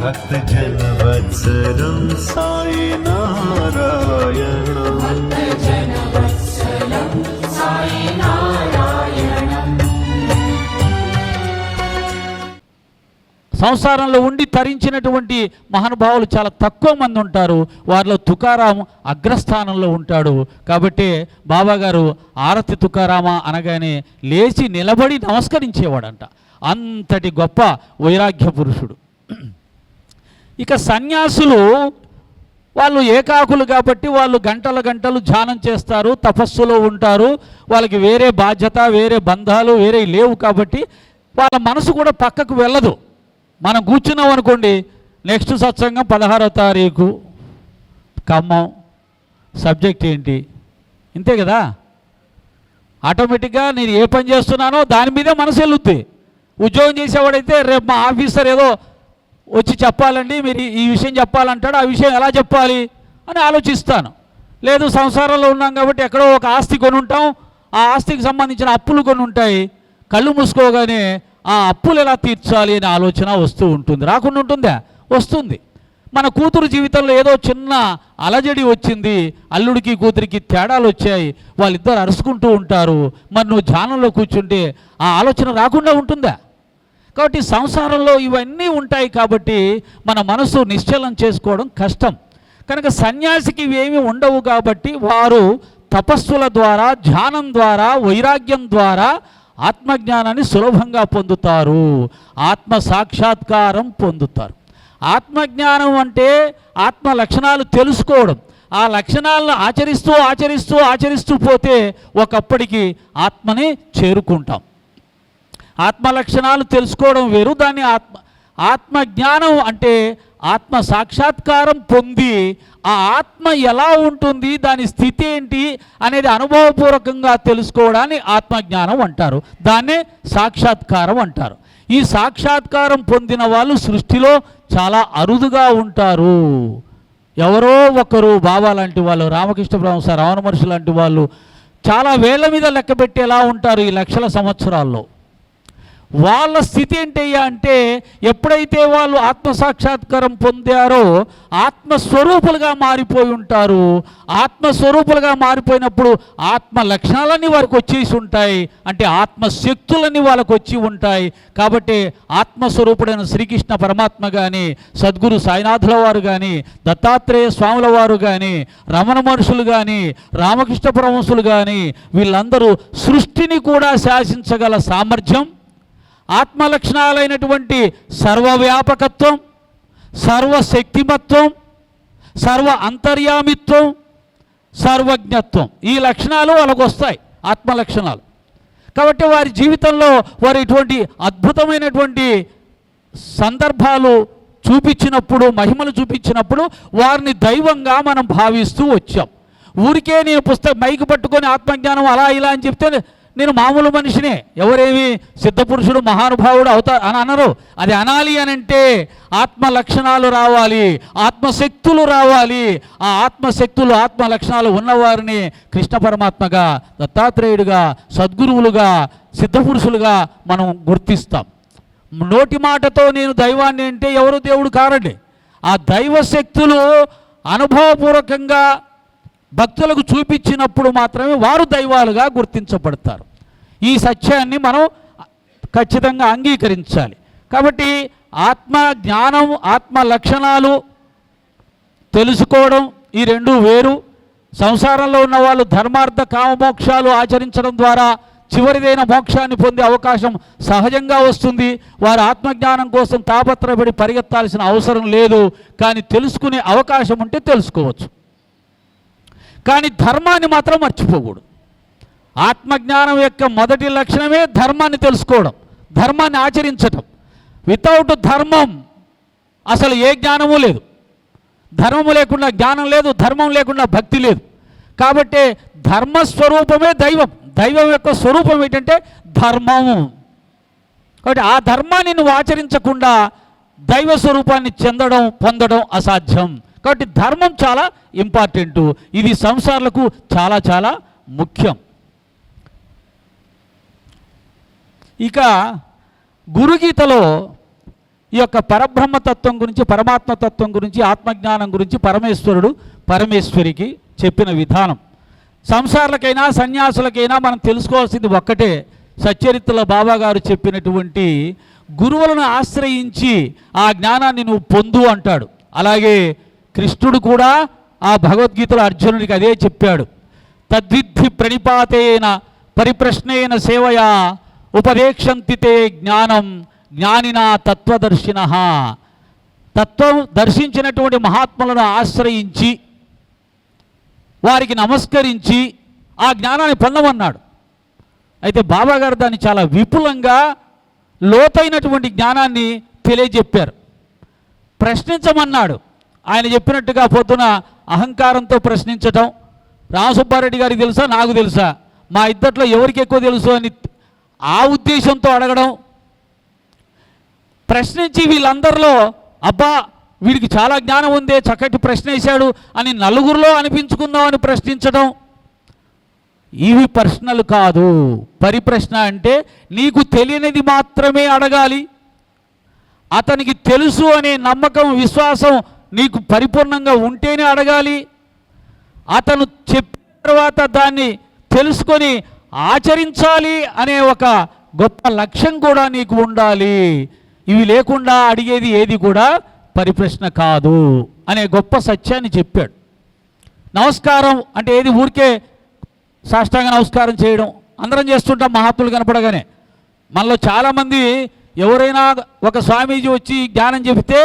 भक्तजन वत्सलं साई नारायणं भक्तजन वत्सलं साई नारायणं। సంసారంలో ఉండి తరించినటువంటి మహానుభావులు చాలా తక్కువ మంది ఉంటారు. వారిలో తుకారాం అగ్రస్థానంలో ఉంటాడు. కాబట్టి బాబాగారు ఆరతి తుకారామ అనగానే లేచి నిలబడి నమస్కరించేవాడంట. అంతటి గొప్ప వైరాగ్య పురుషుడు. ఇక సన్యాసులు వాళ్ళు ఏకాకులు కాబట్టి వాళ్ళు గంటల గంటలు ధ్యానం చేస్తారు, తపస్సులో ఉంటారు. వాళ్ళకి వేరే బాధ్యత, వేరే బంధాలు వేరే లేవు కాబట్టి వాళ్ళ మనసు కూడా పక్కకు వెళ్ళదు. మనం కూర్చున్నాం అనుకోండి, నెక్స్ట్ సత్సంగం 16వ తారీఖు ఖమ్మం, సబ్జెక్ట్ ఏంటి, ఇంతే కదా. ఆటోమేటిక్గా నేను ఏ పని చేస్తున్నానో దాని మీదే మనసు వెళ్ళుద్ది. ఉద్యోగం చేసేవాడైతే రేపు మా ఆఫీసర్ ఏదో వచ్చి చెప్పాలండి, మీరు ఈ విషయం చెప్పాలంటాడు, ఆ విషయం ఎలా చెప్పాలి అని ఆలోచిస్తాను. లేదు సంసారంలో ఉన్నాం కాబట్టి ఎక్కడో ఒక ఆస్తి కొని ఉంటాం, ఆ ఆస్తికి సంబంధించిన అప్పులు కొన్ని ఉంటాయి. కళ్ళు మూసుకోగానే ఆ అప్పులు ఎలా తీర్చాలి అనే ఆలోచన వస్తూ ఉంటుంది. రాకుండా ఉంటుందా? వస్తుంది. మన కూతురు జీవితంలో ఏదో చిన్న అలజడి వచ్చింది, అల్లుడికి కూతురికి తేడాలు వచ్చాయి, వాళ్ళిద్దరు అరుచుకుంటూ ఉంటారు. మరి నువ్వు ధ్యానంలో కూర్చుంటే ఆ ఆలోచన రాకుండా ఉంటుందా? కాబట్టి సంసారంలో ఇవన్నీ ఉంటాయి కాబట్టి మన మనసు నిశ్చలం చేసుకోవడం కష్టం. కనుక సన్యాసికి ఇవేమీ ఉండవు కాబట్టి వారు తపస్సుల ద్వారా, ధ్యానం ద్వారా, వైరాగ్యం ద్వారా ఆత్మజ్ఞానాన్ని సులభంగా పొందుతారు, ఆత్మ సాక్షాత్కారం పొందుతారు. ఆత్మజ్ఞానం అంటే ఆత్మ లక్షణాలు తెలుసుకోవడం. ఆ లక్షణాలను ఆచరిస్తూ ఆచరిస్తూ ఆచరిస్తూ పోతే ఒకప్పటికి ఆత్మని చేరుకుంటాం. ఆత్మ లక్షణాలు తెలుసుకోవడం వేరు, దాన్ని ఆత్మజ్ఞానం అంటే ఆత్మ సాక్షాత్కారం పొంది ఆ ఆత్మ ఎలా ఉంటుంది, దాని స్థితి ఏంటి అనేది అనుభవపూర్వకంగా తెలుసుకోవడాన్ని ఆత్మజ్ఞానం అంటారు. దాన్నే సాక్షాత్కారం అంటారు. ఈ సాక్షాత్కారం పొందిన వాళ్ళు సృష్టిలో చాలా అరుదుగా ఉంటారు. ఎవరో ఒకరు బాబా లాంటి వాళ్ళు, రామకృష్ణ పరమహంస, రమణ మహర్షి లాంటి వాళ్ళు చాలా వేళ్ల మీద లెక్క పెట్టేలా ఉంటారు ఈ లక్షల సంవత్సరాల్లో. వాళ్ళ స్థితి ఏంటయ్యా అంటే ఎప్పుడైతే వాళ్ళు ఆత్మసాక్షాత్కారం పొందారో ఆత్మస్వరూపులుగా మారిపోయి ఉంటారు. ఆత్మస్వరూపులుగా మారిపోయినప్పుడు ఆత్మ లక్షణాలన్నీ వారికి వచ్చేసి ఉంటాయి, అంటే ఆత్మశక్తులన్నీ వాళ్ళకు వచ్చి ఉంటాయి. కాబట్టి ఆత్మస్వరూపుడైన శ్రీకృష్ణ పరమాత్మ కానీ, సద్గురు సాయినాథుల వారు కానీ, దత్తాత్రేయ స్వాముల వారు కానీ, రమణ మహర్షులు కానీ, రామకృష్ణ పరమహంసులు కానీ వీళ్ళందరూ సృష్టిని కూడా శాసించగల సామర్థ్యం, ఆత్మలక్షణాలైనటువంటి సర్వవ్యాపకత్వం, సర్వశక్తిమత్వం, సర్వ అంతర్యామిత్వం, సర్వజ్ఞత్వం, ఈ లక్షణాలు వాళ్ళకు వస్తాయి, ఆత్మలక్షణాలు. కాబట్టి వారి జీవితంలో వారు ఇటువంటి అద్భుతమైనటువంటి సందర్భాలు చూపించినప్పుడు, మహిమలు చూపించినప్పుడు వారిని దైవంగా మనం భావిస్తూ వచ్చాం. ఊరికే నేను మైకు పట్టుకొని ఆత్మజ్ఞానం అలా ఇలా అని చెప్తే నేను మామూలు మనిషినే, ఎవరేమి సిద్ధపురుషుడు మహానుభావుడు అవుతా అని అనరు. అది అనాలి అని అంటే ఆత్మ లక్షణాలు రావాలి, ఆత్మశక్తులు రావాలి. ఆ ఆత్మశక్తులు, ఆత్మ లక్షణాలు ఉన్నవారిని కృష్ణ పరమాత్మగా, దత్తాత్రేయుడుగా, సద్గురువులుగా, సిద్ధపురుషులుగా మనం గుర్తిస్తాం. నోటి మాటతో నేను దైవాన్ని అంటే ఎవరు దేవుడు కారండి. ఆ దైవశక్తులు అనుభవపూర్వకంగా భక్తులకు చూపించినప్పుడు మాత్రమే వారు దైవాలుగా గుర్తించబడతారు. ఈ సత్యాన్ని మనం ఖచ్చితంగా అంగీకరించాలి. కాబట్టి ఆత్మ జ్ఞానం, ఆత్మ లక్షణాలు తెలుసుకోవడం ఈ రెండు వేరు. సంసారంలో ఉన్న వాళ్ళు ధర్మార్థ కామమోక్షాలు ఆచరించడం ద్వారా చివరిదైన మోక్షాన్ని పొందే అవకాశం సహజంగా వస్తుంది. వారు ఆత్మజ్ఞానం కోసం తాపత్రయపడి పరిగెత్తాల్సిన అవసరం లేదు. కానీ తెలుసుకునే అవకాశం ఉంటే తెలుసుకోవచ్చు. కానీ ధర్మాన్ని మాత్రం మర్చిపోకూడదు. ఆత్మజ్ఞానం యొక్క మొదటి లక్షణమే ధర్మాన్ని తెలుసుకోవడం, ధర్మాన్ని ఆచరించటం. వితౌట్ ధర్మం అసలు ఏ జ్ఞానము లేదు. ధర్మము లేకుండా జ్ఞానం లేదు, ధర్మం లేకుండా భక్తి లేదు. కాబట్టి ధర్మస్వరూపమే దైవం. దైవం యొక్క స్వరూపం ఏంటంటే ధర్మము. కాబట్టి ఆ ధర్మాన్ని నువ్వు ఆచరించకుండా దైవ స్వరూపాన్ని చెందడం, పొందడం అసాధ్యం. కాబట్టి ధర్మం చాలా ఇంపార్టెంటు. ఇది సంసారాలకు చాలా చాలా ముఖ్యం. ఇక గురుగీతలో ఈ యొక్క పరబ్రహ్మతత్వం గురించి, పరమాత్మతత్వం గురించి, ఆత్మజ్ఞానం గురించి పరమేశ్వరుడు పరమేశ్వరికి చెప్పిన విధానం. సంసారులకైనా సన్యాసులకైనా మనం తెలుసుకోవాల్సింది ఒక్కటే, సచ్చరిత్రలో బాబాగారు చెప్పినటువంటి గురువులను ఆశ్రయించి ఆ జ్ఞానాన్ని నువ్వు పొందు అంటాడు. అలాగే కృష్ణుడు కూడా ఆ భగవద్గీతలో అర్జునుడికి అదే చెప్పాడు. తద్విద్ధి ప్రణిపాతేన పరిప్రశ్నేన సేవయా ఉపదేక్షంతి తే జ్ఞానం జ్ఞానినా తత్వదర్శిన. తత్వం దర్శించినటువంటి మహాత్ములను ఆశ్రయించి వారికి నమస్కరించి ఆ జ్ఞానాన్ని పొందమన్నాడు. అయితే బాబాగారు దాన్ని చాలా విపులంగా లోతైనటువంటి జ్ఞానాన్ని తెలియజెప్పారు. ప్రశ్నించమన్నాడు. ఆయన చెప్పినట్టుగా పొద్దున అహంకారంతో ప్రశ్నించటం, రామసుబ్బారెడ్డి గారికి తెలుసా, నాకు తెలుసా, మా ఇద్దట్లో ఎవరికి ఎక్కువ తెలుసు అని ఆ ఉద్దేశంతో అడగడం, ప్రశ్నించి వీళ్ళందరిలో అబ్బా వీడికి చాలా జ్ఞానం ఉందే, చక్కటి ప్రశ్న వేశాడు అని నలుగురిలో అనిపించుకుందామని ప్రశ్నించడం, ఇవి ప్రశ్నలు కాదు. పరిప్రశ్న అంటే నీకు తెలియనిది మాత్రమే అడగాలి. అతనికి తెలుసు అనే నమ్మకం, విశ్వాసం నీకు పరిపూర్ణంగా ఉంటేనే అడగాలి. అతను చెప్పిన తర్వాత దాన్ని తెలుసుకొని ఆచరించాలి అనే ఒక గొప్ప లక్ష్యం కూడా నీకు ఉండాలి. ఇవి లేకుండా అడిగేది ఏది కూడా పరిప్రశ్న కాదు అనే గొప్ప సత్యాన్ని చెప్పాడు. నమస్కారం అంటే ఏది ఊరికే సాష్టాంగ నమస్కారం చేయడం అందరం చేస్తుంటాం మహాత్ములు కనపడగానే. మనలో చాలామంది ఎవరైనా ఒక స్వామీజీ వచ్చి జ్ఞానం చెబితే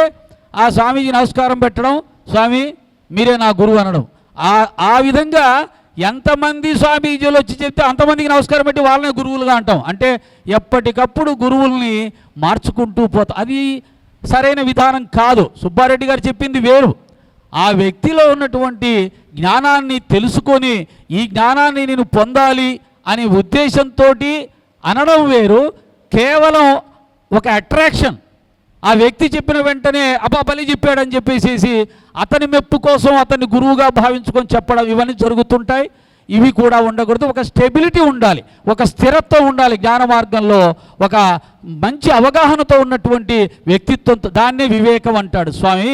ఆ స్వామీజీ నమస్కారం పెట్టడం, స్వామి మీరే నా గురువు అనడం. ఆ విధంగా ఎంతమంది స్వామీజీలు వచ్చి చెప్తే అంతమందికి నమస్కారం పెట్టి వాళ్ళనే గురువులుగా అంటాం. అంటే ఎప్పటికప్పుడు గురువుల్ని మార్చుకుంటూ పోతాం. అది సరైన విధానం కాదు. సుబ్బారెడ్డి గారు చెప్పింది వేరు. ఆ వ్యక్తిలో ఉన్నటువంటి జ్ఞానాన్ని తెలుసుకొని ఈ జ్ఞానాన్ని నేను పొందాలి అనే ఉద్దేశంతో అనడం వేరు. కేవలం ఒక అట్రాక్షన్, ఆ వ్యక్తి చెప్పిన వెంటనే అబ్బా బలి చెప్పాడని చెప్పేసి అతని మెప్పు కోసం అతన్ని గురువుగా భావించుకొని చెప్పడం, ఇవన్నీ జరుగుతుంటాయి. ఇవి కూడా ఉండకూడదు. ఒక స్టెబిలిటీ ఉండాలి, ఒక స్థిరత్వం ఉండాలి జ్ఞాన మార్గంలో, ఒక మంచి అవగాహనతో ఉన్నటువంటి వ్యక్తిత్వంతో. దాన్నే వివేకం అంటాడు స్వామి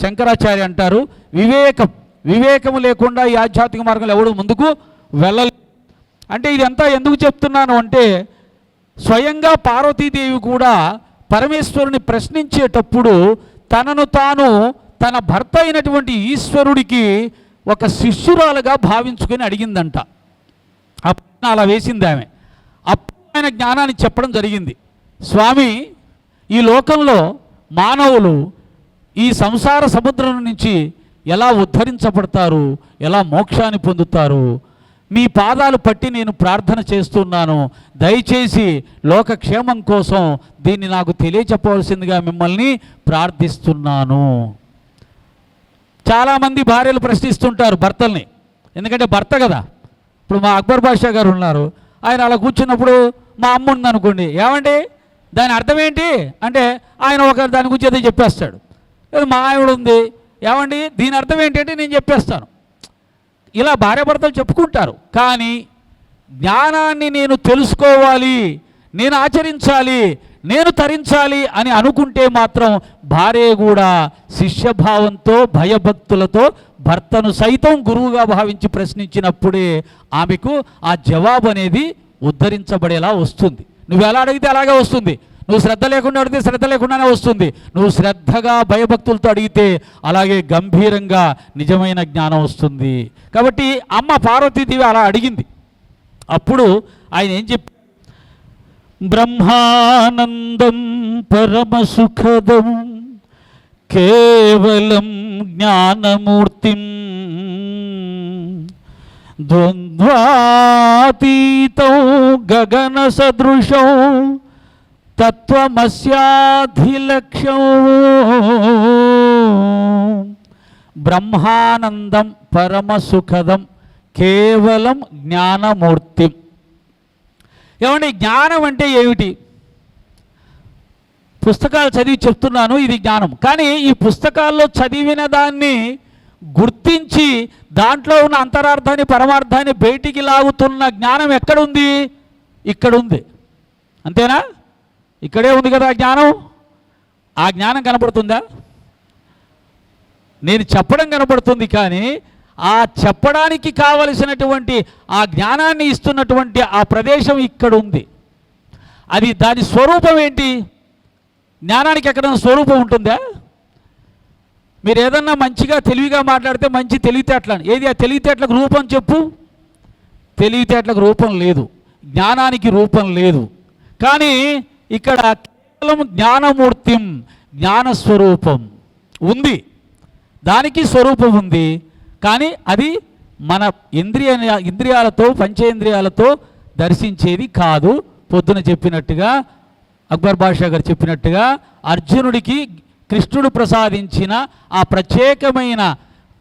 శంకరాచార్య అంటారు. వివేకం లేకుండా ఈ ఆధ్యాత్మిక మార్గంలో ఎవడు ముందుకు వెళ్ళలేదు. అంటే ఇదంతా ఎందుకు చెప్తున్నాను అంటే, స్వయంగా పార్వతీదేవి కూడా పరమేశ్వరుని ప్రశ్నించేటప్పుడు తనను తాను తన భర్త అయినటువంటి ఈశ్వరుడికి ఒక శిష్యురాలుగా భావించుకొని అడిగిందంట. అప్పుడు అలా వేసింది ఆమె. అప్పుడు ఆయన జ్ఞానాన్ని చెప్పడం జరిగింది. స్వామి, ఈ లోకంలో మానవులు ఈ సంసార సముద్రం నుంచి ఎలా ఉద్ధరించబడతారు, ఎలా మోక్షాన్ని పొందుతారు, మీ పాదాలు పట్టి నేను ప్రార్థన చేస్తున్నాను. దయచేసి లోకక్షేమం కోసం దీన్ని నాకు తెలియచెప్పవలసిందిగా మిమ్మల్ని ప్రార్థిస్తున్నాను. చాలామంది భార్యలు ప్రశ్నిస్తుంటారు భర్తల్ని, ఎందుకంటే భర్త కదా. ఇప్పుడు మా అక్బర్ బాషా గారు ఉన్నారు, ఆయన అలా కూర్చున్నప్పుడు మా అమ్మ ఉందనుకోండి, ఏమండి దాని అర్థం ఏంటి అంటే ఆయన ఒక దాని గురించి ఏదో చెప్పేస్తాడు. లేదా మా ఆవిడ ఉంది, ఏమండి దీని అర్థం ఏంటంటే నేను చెప్పేస్తాను. ఇలా భార్యాభర్తలు చెప్పుకుంటారు. కానీ జ్ఞానాన్ని నేను తెలుసుకోవాలి, నేను ఆచరించాలి, నేను తరించాలి అని అనుకుంటే మాత్రం భార్య కూడా శిష్యభావంతో భయభక్తులతో భర్తను సైతం గురువుగా భావించి ప్రశ్నించినప్పుడే ఆమెకు ఆ జవాబు అనేది ఉద్ధరించబడేలా వస్తుంది. నువ్వు ఎలా అడిగితే అలాగే వస్తుంది. నువ్వు శ్రద్ధ లేకుండా అడిగితే శ్రద్ధ లేకుండానే వస్తుంది. నువ్వు శ్రద్ధగా భయభక్తులతో అడిగితే అలాగే గంభీరంగా నిజమైన జ్ఞానం వస్తుంది. కాబట్టి అమ్మ పార్వతీదేవి అలా అడిగింది. అప్పుడు ఆయన ఏం చెప్పి, బ్రహ్మానందం పరమసుఖదం కేవలం జ్ఞానమూర్తిం ద్వంద్వాతీతం గగన సదృశం తత్వమస్యాధిలక్ష్యం. బ్రహ్మానందం పరమసుఖదం కేవలం జ్ఞానమూర్తిం. ఏమండి జ్ఞానం అంటే ఏమిటి? పుస్తకాలు చదివి చెప్తున్నాను ఇది జ్ఞానం. కానీ ఈ పుస్తకాల్లో చదివిన దాన్ని గుర్తించి దాంట్లో ఉన్న అంతరార్థాన్ని పరమార్థాన్ని బయటికి లాగుతున్న జ్ఞానం ఎక్కడుంది? ఇక్కడ ఉంది. అంతేనా? ఇక్కడే ఉంది కదా ఆ జ్ఞానం. ఆ జ్ఞానం కనపడుతుందా? నేను చెప్పడం కనపడుతుంది, కానీ ఆ చెప్పడానికి కావలసినటువంటి ఆ జ్ఞానాన్ని ఇస్తున్నటువంటి ఆ ప్రదేశం ఇక్కడ ఉంది. అది దాని స్వరూపం ఏంటి? జ్ఞానానికి ఎక్కడైనా స్వరూపం ఉంటుందా? మీరు ఏదన్నా మంచిగా తెలివిగా మాట్లాడితే మంచి తెలివితేటలని, ఏది ఆ తెలివితేటలకు రూపం చెప్పు. తెలివితేటలకు రూపం లేదు, జ్ఞానానికి రూపం లేదు. కానీ ఇక్కడ కేవలం జ్ఞానమూర్తిం, జ్ఞానస్వరూపం ఉంది, దానికి స్వరూపం ఉంది. కానీ అది మన ఇంద్రియాలతో పంచేంద్రియాలతో దర్శించేది కాదు. పొద్దున చెప్పినట్టుగా అక్బర్ బాషా గారు చెప్పినట్టుగా అర్జునుడికి కృష్ణుడు ప్రసాదించిన ఆ ప్రత్యేకమైన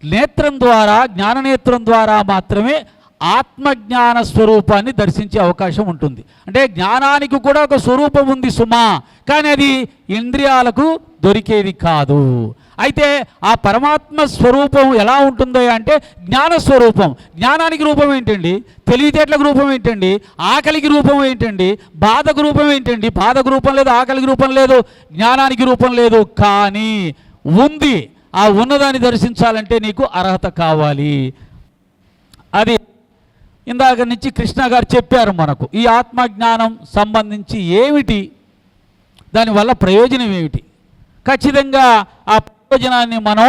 నేత్రం ద్వారా, జ్ఞాననేత్రం ద్వారా మాత్రమే ఆత్మజ్ఞాన స్వరూపాన్ని దర్శించే అవకాశం ఉంటుంది. అంటే జ్ఞానానికి కూడా ఒక స్వరూపం ఉంది సుమా, కానీ అది ఇంద్రియాలకు దొరికేది కాదు. అయితే ఆ పరమాత్మ స్వరూపం ఎలా ఉంటుందో అంటే జ్ఞానస్వరూపం. జ్ఞానానికి రూపం ఏంటండి? తెలివితేటలకు రూపం ఏంటండి? ఆకలికి రూపం ఏంటండి? బాధకు రూపం ఏంటండి? బాధకు రూపం లేదు, ఆకలికి రూపం లేదు, జ్ఞానానికి రూపం లేదు. కానీ ఉంది. ఆ ఉన్నదాన్ని దర్శించాలంటే నీకు అర్హత కావాలి. అది ఇందాక నుంచి కృష్ణ గారు చెప్పారు మనకు. ఈ ఆత్మజ్ఞానం సంబంధించి ఏమిటి, దానివల్ల ప్రయోజనం ఏమిటి? ఖచ్చితంగా ఆ ప్రయోజనాన్ని మనం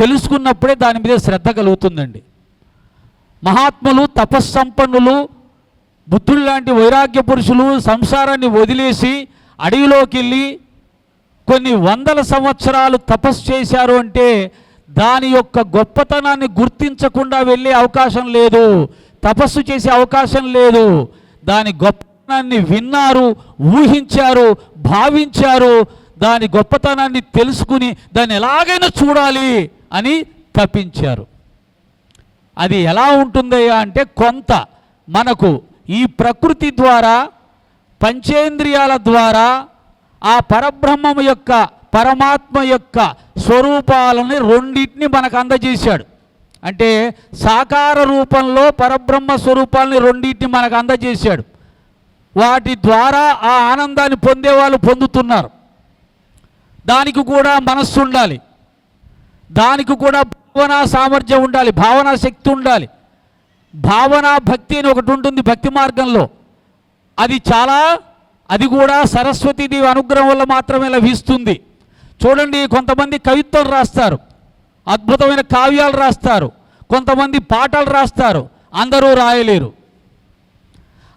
తెలుసుకున్నప్పుడే దాని మీద శ్రద్ధ కలుగుతుందండి. మహాత్ములు, తపస్సంపన్నులు, బుద్ధుడు లాంటి వైరాగ్య పురుషులు సంసారాన్ని వదిలేసి అడవిలోకి వెళ్ళి కొన్ని వందల సంవత్సరాలు తపస్సు చేశారు అంటే దాని యొక్క గొప్పతనాన్ని గుర్తించకుండా వెళ్ళే అవకాశం లేదు, తపస్సు చేసే అవకాశం లేదు. దాని గొప్పతనాన్ని విన్నారు, ఊహించారు, భావించారు, దాని గొప్పతనాన్ని తెలుసుకుని దాన్ని ఎలాగైనా చూడాలి అని తప్పించారు. అది ఎలా ఉంటుందయ్యా అంటే కొంత మనకు ఈ ప్రకృతి ద్వారా, పంచేంద్రియాల ద్వారా ఆ పరబ్రహ్మం యొక్క, పరమాత్మ యొక్క స్వరూపాలని రెండింటిని మనకు అందజేశాడు. అంటే సాకార రూపంలో పరబ్రహ్మ స్వరూపాలని రెండింటిని మనకు అందజేశాడు. వాటి ద్వారా ఆ ఆనందాన్ని పొందేవాళ్ళు పొందుతున్నారు. దానికి కూడా మనస్సు ఉండాలి, దానికి కూడా భావనా సామర్థ్యం ఉండాలి, భావనా శక్తి ఉండాలి. భావనా భక్తి అని ఒకటి ఉంటుంది భక్తి మార్గంలో. అది కూడా సరస్వతీదేవి అనుగ్రహం వల్ల మాత్రమే లభిస్తుంది. చూడండి, కొంతమంది కవిత్వం రాస్తారు, అద్భుతమైన కావ్యాలు రాస్తారు, కొంతమంది పాటలు రాస్తారు, అందరూ రాయలేరు.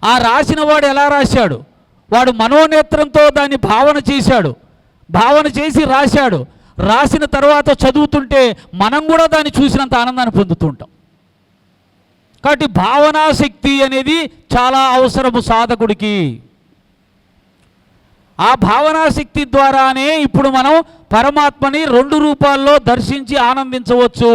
ఆ రాసిన వాడు ఎలా రాశాడు? వాడు మనోనేత్రంతో దాన్ని భావన చేశాడు, భావన చేసి రాశాడు. రాసిన తర్వాత చదువుతుంటే మనం కూడా దాన్ని చూసినంత ఆనందాన్ని పొందుతూ ఉంటాం. కాబట్టి భావనాశక్తి అనేది చాలా అవసరము సాధకుడికి. ఆ భావనాశక్తి ద్వారానే ఇప్పుడు మనం పరమాత్మని రెండు రూపాల్లో దర్శించి ఆనందించవచ్చు.